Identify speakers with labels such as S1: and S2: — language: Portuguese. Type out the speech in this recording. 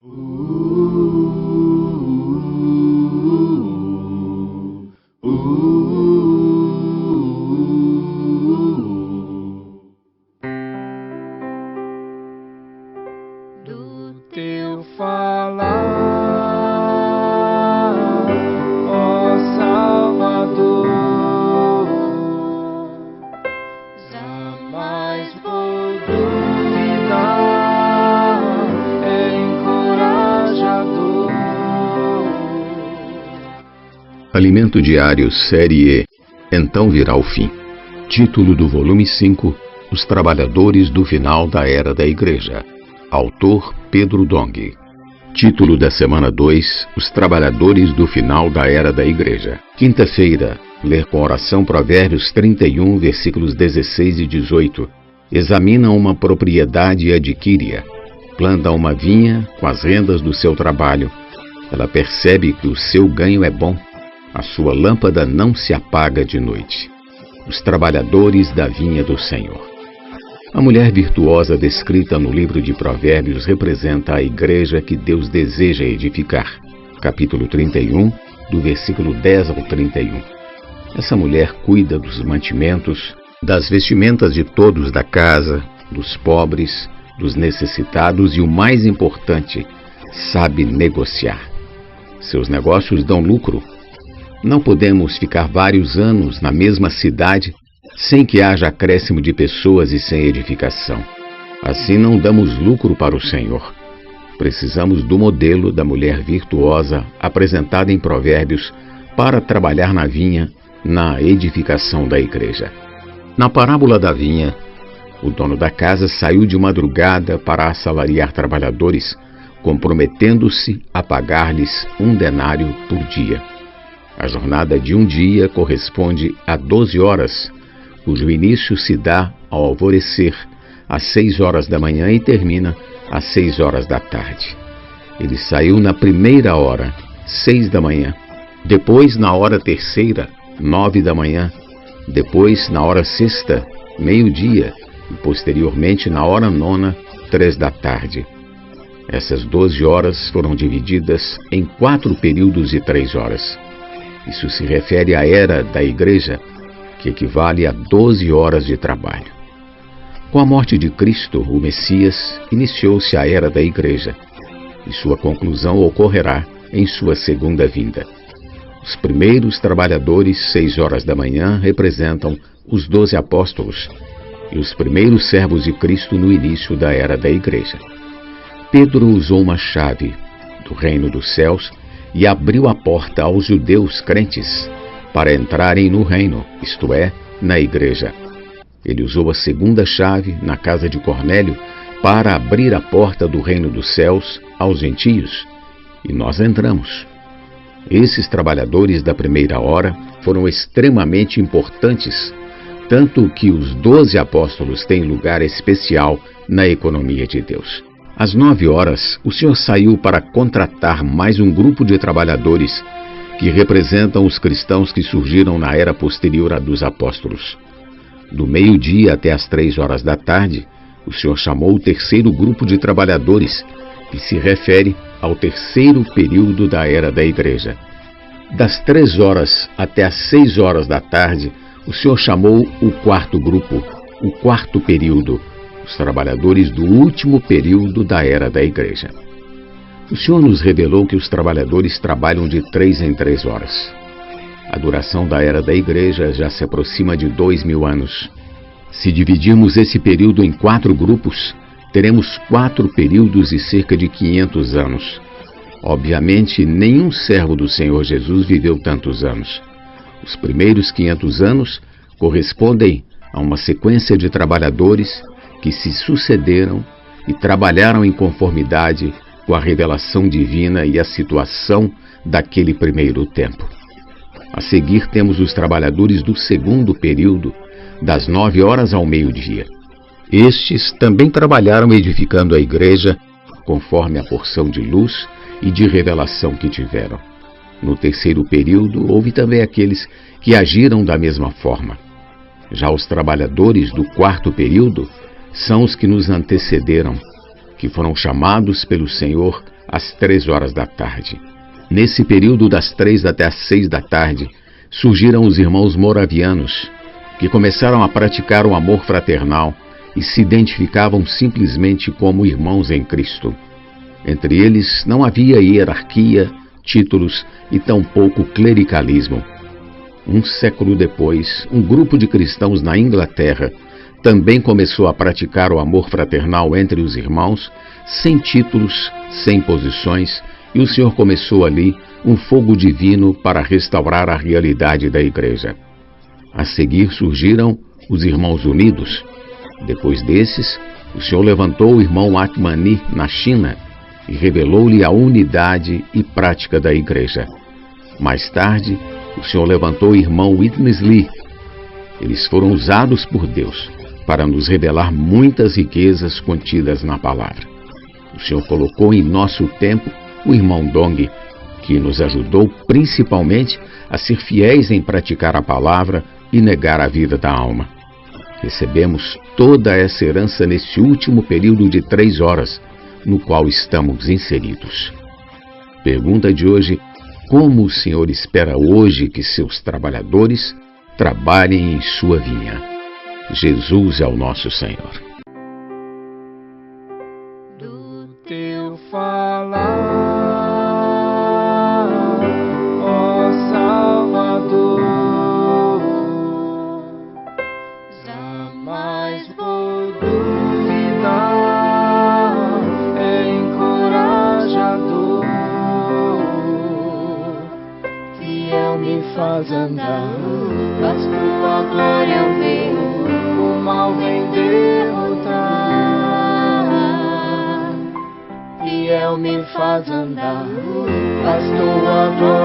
S1: Do teu falar, ó Salvador, jamais vou duvidar, é encorajador.
S2: Alimento Diário, Série E, Então Virá o Fim. Título do volume 5, Os Trabalhadores do Final da Era da Igreja. Autor Pedro Dong. Título da semana 2, Os Trabalhadores do Final da Era da Igreja. Quinta-feira, ler com oração Provérbios 31, versículos 16 e 18. Examina uma propriedade e adquire-a. Planta uma vinha com as rendas do seu trabalho. Ela percebe que o seu ganho é bom. A sua lâmpada não se apaga de noite. Os trabalhadores da vinha do Senhor. A mulher virtuosa descrita no livro de Provérbios representa a igreja que Deus deseja edificar. Capítulo 31, do versículo 10 ao 31. Essa mulher cuida dos mantimentos, das vestimentas de todos da casa, dos pobres, dos necessitados e, o mais importante, sabe negociar. Seus negócios dão lucro. Não podemos ficar vários anos na mesma cidade sem que haja acréscimo de pessoas e sem edificação. Assim não damos lucro para o Senhor. Precisamos do modelo da mulher virtuosa apresentada em Provérbios para trabalhar na vinha, na edificação da igreja. Na parábola da vinha, o dono da casa saiu de madrugada para assalariar trabalhadores, comprometendo-se a pagar-lhes 1 denário por dia. A jornada de um dia corresponde a 12 horas, cujo início se dá ao alvorecer, às 6 horas da manhã e termina às 6 horas da tarde. Ele saiu na primeira hora, 6 da manhã, depois na hora terceira, 9 da manhã, depois na hora sexta, meio-dia, e posteriormente na hora nona, 3 da tarde. Essas 12 horas foram divididas em 4 períodos de 3 horas. Isso se refere à era da igreja, que equivale a 12 horas de trabalho. Com a morte de Cristo, o Messias, iniciou-se a era da igreja, e sua conclusão ocorrerá em sua segunda vinda. Os primeiros trabalhadores, 6 horas da manhã, representam os 12 apóstolos e os primeiros servos de Cristo no início da era da igreja. Pedro usou uma chave do reino dos céus e abriu a porta aos judeus crentes para entrarem no reino, isto é, na igreja. Ele usou a segunda chave na casa de Cornélio para abrir a porta do reino dos céus aos gentios, e nós entramos. Esses trabalhadores da primeira hora foram extremamente importantes, tanto que os 12 apóstolos têm lugar especial na economia de Deus. Às 9 horas, o Senhor saiu para contratar mais um grupo de trabalhadores que representam os cristãos que surgiram na era posterior à dos apóstolos. Do meio-dia até as 3 horas da tarde, o Senhor chamou o terceiro grupo de trabalhadores, que se refere ao terceiro período da era da igreja. Das 3 horas até as 6 horas da tarde, o Senhor chamou o quarto grupo, o quarto período, os trabalhadores do último período da era da igreja. O Senhor nos revelou que os trabalhadores trabalham de 3 em 3 horas. A duração da era da igreja já se aproxima de 2000 anos. Se dividirmos esse período em 4 grupos, teremos 4 períodos e cerca de 500 anos. Obviamente, nenhum servo do Senhor Jesus viveu tantos anos. Os primeiros 500 anos correspondem a uma sequência de trabalhadores que se sucederam e trabalharam em conformidade com a revelação divina e a situação daquele primeiro tempo. A seguir temos os trabalhadores do segundo período, das 9 horas ao meio-dia. Estes também trabalharam edificando a igreja conforme a porção de luz e de revelação que tiveram. No terceiro período, houve também aqueles que agiram da mesma forma. Já os trabalhadores do quarto período são os que nos antecederam, que foram chamados pelo Senhor às 3 horas da tarde. Nesse período das 3 até às 6 da tarde, surgiram os irmãos moravianos, que começaram a praticar o amor fraternal e se identificavam simplesmente como irmãos em Cristo. Entre eles não havia hierarquia, títulos e tampouco clericalismo. Um século depois, um grupo de cristãos na Inglaterra também começou a praticar o amor fraternal entre os irmãos, sem títulos, sem posições, e o Senhor começou ali um fogo divino para restaurar a realidade da igreja. A seguir surgiram os Irmãos Unidos. Depois desses, o Senhor levantou o irmão Atmani na China e revelou-lhe a unidade e prática da igreja. Mais tarde, o Senhor levantou o irmão Witness Lee. Eles foram usados por Deus para nos revelar muitas riquezas contidas na palavra. O Senhor colocou em nosso tempo o irmão Dong, que nos ajudou principalmente a ser fiéis em praticar a palavra e negar a vida da alma. Recebemos toda essa herança nesse último período de 3 horas, no qual estamos inseridos. Pergunta de hoje: como o Senhor espera hoje que seus trabalhadores trabalhem em sua vinha? Jesus é o nosso Senhor.
S1: Do teu falar, ó Salvador, jamais vou duvidar, é encorajador, fiel me faz andar, faz tua glória eu ver, o mal vem derrotar. Fiel me faz andar, faz tua glória